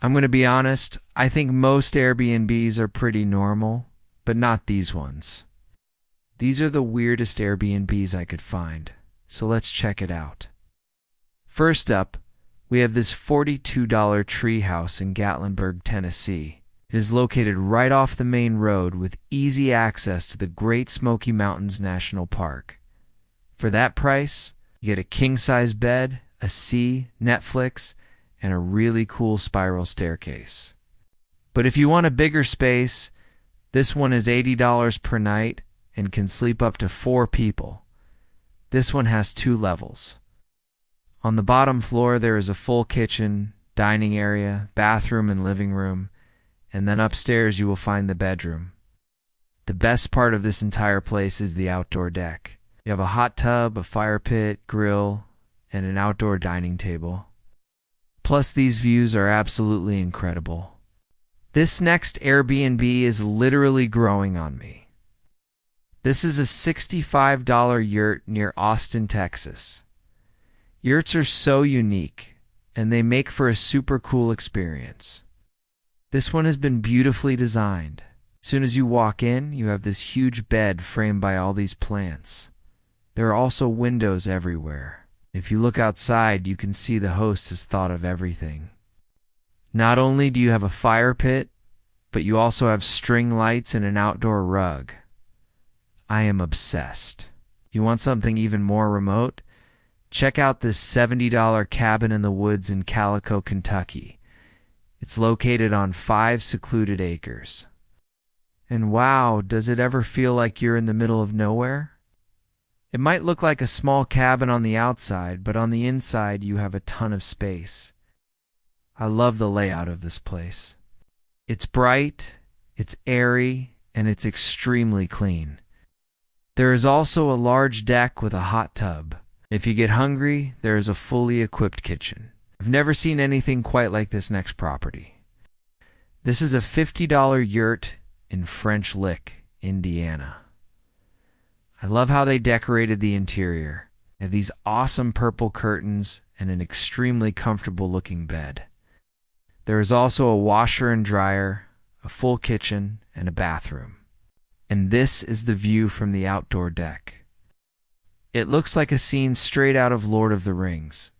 I'm going to be honest, I think most Airbnbs are pretty normal, but not these ones. These are the weirdest Airbnbs I could find, so let's check it out. First up, we have this $42 treehouse in Gatlinburg, Tennessee. It is located right off the main road with easy access to the Great Smoky Mountains National Park. For that price, you get a king-size bed, a sea, Netflix, and a really cool spiral staircase. But if you want a bigger space, this one is $80 per night and can sleep up to 4 people. This one has 2 levels. On the bottom floor, there is a full kitchen, dining area, bathroom, and living room, and then upstairs you will find the bedroom. The best part of this entire place is the outdoor deck. You have a hot tub, a fire pit, grill, and an outdoor dining table. Plus, these views are absolutely incredible. This next Airbnb is literally growing on me. This is a $65 yurt near Austin, Texas. Yurts are so unique, and they make for a super cool experience. This one has been beautifully designed. As soon as you walk in, you have this huge bed framed by all these plants. There are also windows everywhere. If you look outside, you can see the host has thought of everything. Not only do you have a fire pit, but you also have string lights and an outdoor rug. I am obsessed. You want something even more remote? Check out this $70 cabin in the woods in Calico, Kentucky. It's located on 5 secluded acres. And wow, does it ever feel like you're in the middle of nowhere? It might look like a small cabin on the outside, but on the inside you have a ton of space. I love the layout of this place. It's bright, it's airy, and it's extremely clean. There is also a large deck with a hot tub. If you get hungry, there is a fully equipped kitchen. I've never seen anything quite like this next property. This is a $50 yurt in French Lick, Indiana. I love how they decorated the interior. They have these awesome purple curtains and an extremely comfortable looking bed. There is also a washer and dryer, a full kitchen, and a bathroom. And this is the view from the outdoor deck. It looks like a scene straight out of Lord of the Rings.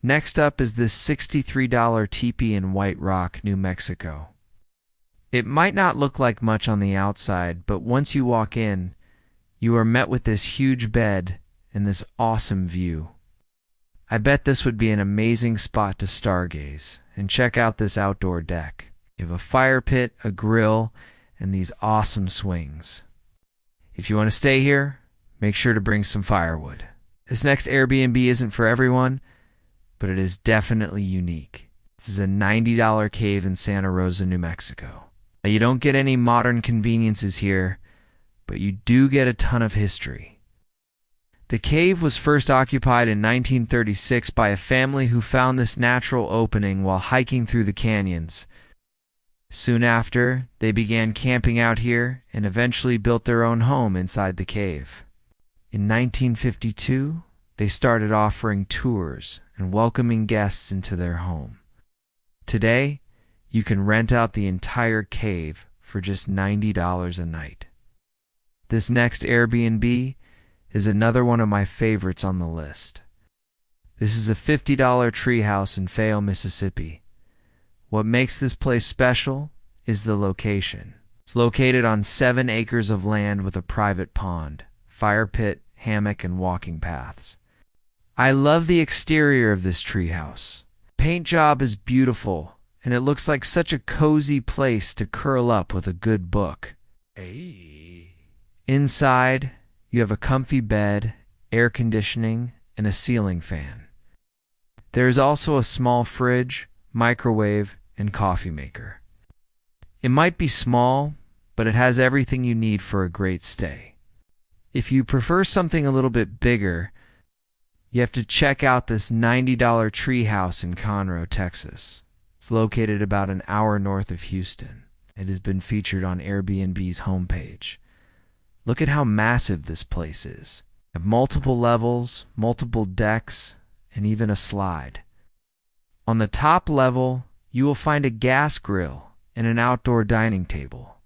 Next up is this $63 teepee in White Rock, New Mexico. It might not look like much on the outside, but once you walk in, you are met with this huge bed and this awesome view. I bet this would be an amazing spot to stargaze, and check out this outdoor deck. You have a fire pit, a grill, and these awesome swings. If you want to stay here, make sure to bring some firewood. This next Airbnb isn't for everyone, but it is definitely unique. This is a $90 cave in Santa Rosa, New Mexico. Now, you don't get any modern conveniences here, but you do get a ton of history. The cave was first occupied in 1936 by a family who found this natural opening while hiking through the canyons. Soon after, they began camping out here and eventually built their own home inside the cave. In 1952, they started offering tours and welcoming guests into their home. Today, you can rent out the entire cave for just $90 a night. This next Airbnb is another one of my favorites on the list. This is a $50 treehouse in Fayette, Mississippi. What makes this place special is the location. It's located on 7 acres of land with a private pond, fire pit, hammock, and walking paths. I love the exterior of this treehouse. Paint job is beautiful, and it looks like such a cozy place to curl up with a good book. Hey. Inside, you have a comfy bed, air conditioning, and a ceiling fan. There is also a small fridge, microwave, and coffee maker. It might be small, but it has everything you need for a great stay. If you prefer something a little bit bigger, you have to check out this $90 treehouse in Conroe, Texas. It's located about an hour north of Houston. It has been featured on Airbnb's homepage. Look at how massive this place is. You have multiple levels, multiple decks, and even a slide. On the top level, you will find a gas grill and an outdoor dining table.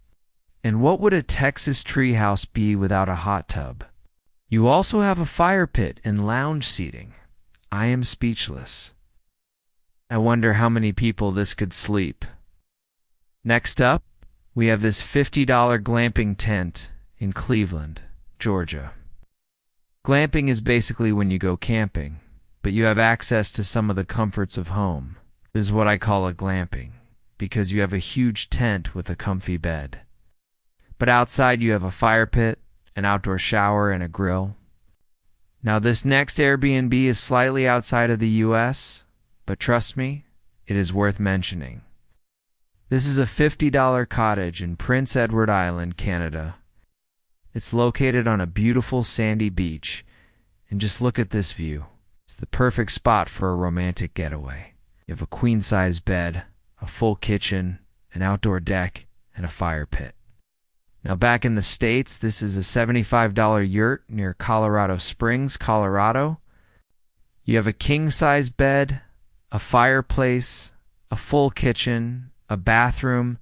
And what would a Texas treehouse be without a hot tub? You also have a fire pit and lounge seating. I am speechless. I wonder how many people this could sleep. Next up, we have this $50 glamping tent in Cleveland, Georgia. Glamping is basically when you go camping, but you have access to some of the comforts of home. This is what I call a glamping, because you have a huge tent with a comfy bed. But outside you have a fire pit, an outdoor shower, and a grill. Now this next Airbnb is slightly outside of the US, but trust me, it is worth mentioning. This is a $50 cottage in Prince Edward Island, Canada. It's located on a beautiful sandy beach, and just look at this view. It's the perfect spot for a romantic getaway. You have a queen-size bed, a full kitchen, an outdoor deck, and a fire pit. Now back in the States, this is a $75 yurt near Colorado Springs, Colorado. You have a king-size bed, a fireplace, a full kitchen, a bathroom,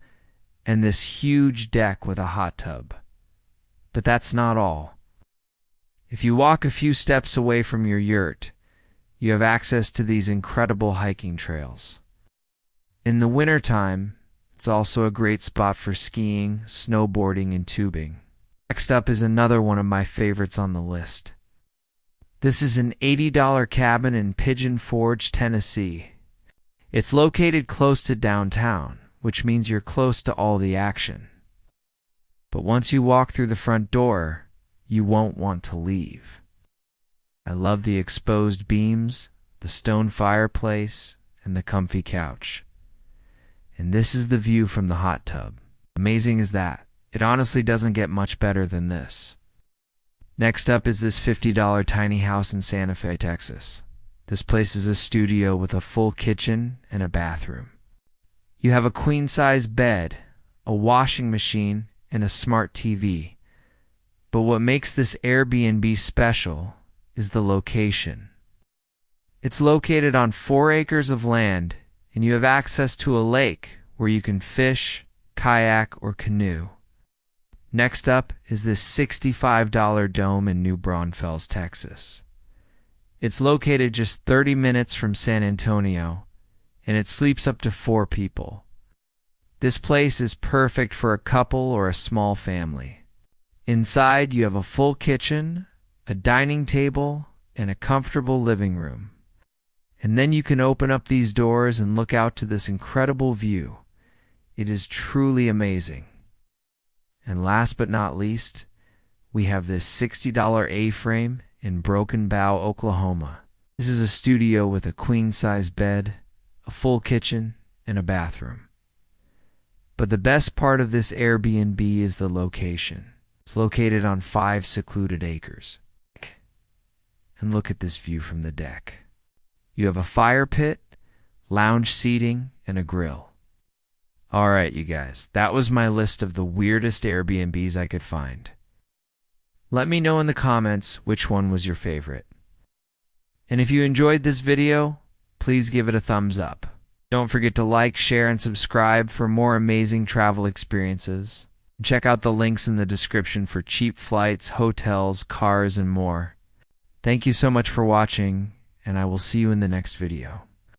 and this huge deck with a hot tub. But that's not all. If you walk a few steps away from your yurt, you have access to these incredible hiking trails. In the wintertime, it's also a great spot for skiing, snowboarding, and tubing. Next up is another one of my favorites on the list. This is an $80 cabin in Pigeon Forge, Tennessee. It's located close to downtown, which means you're close to all the action. But once you walk through the front door, you won't want to leave. I love the exposed beams, the stone fireplace, and the comfy couch. And this is the view from the hot tub. Amazing as that. It honestly doesn't get much better than this. Next up is this $50 tiny house in Santa Fe, Texas. This place is a studio with a full kitchen and a bathroom. You have a queen-size bed, a washing machine, and a smart TV. But what makes this Airbnb special is the location. It's located on 4 acres of land, and you have access to a lake where you can fish, kayak, or canoe. Next up is this $65 dome in New Braunfels, Texas. It's located just 30 minutes from San Antonio, and it sleeps up to 4 people. This place is perfect for a couple or a small family. Inside, you have a full kitchen, a dining table, and a comfortable living room. And then you can open up these doors and look out to this incredible view. It is truly amazing. And last but not least, we have this $60 A-frame in Broken Bow, Oklahoma. This is a studio with a queen-size bed, a full kitchen, and a bathroom. But the best part of this Airbnb is the location. It's located on 5 secluded acres. And look at this view from the deck. You have a fire pit, lounge seating, and a grill. Alright, you guys, that was my list of the weirdest Airbnbs I could find. Let me know in the comments which one was your favorite. And if you enjoyed this video, please give it a thumbs up. Don't forget to like, share, and subscribe for more amazing travel experiences. Check out the links in the description for cheap flights, hotels, cars, and more. Thank you so much for watching, and I will see you in the next video.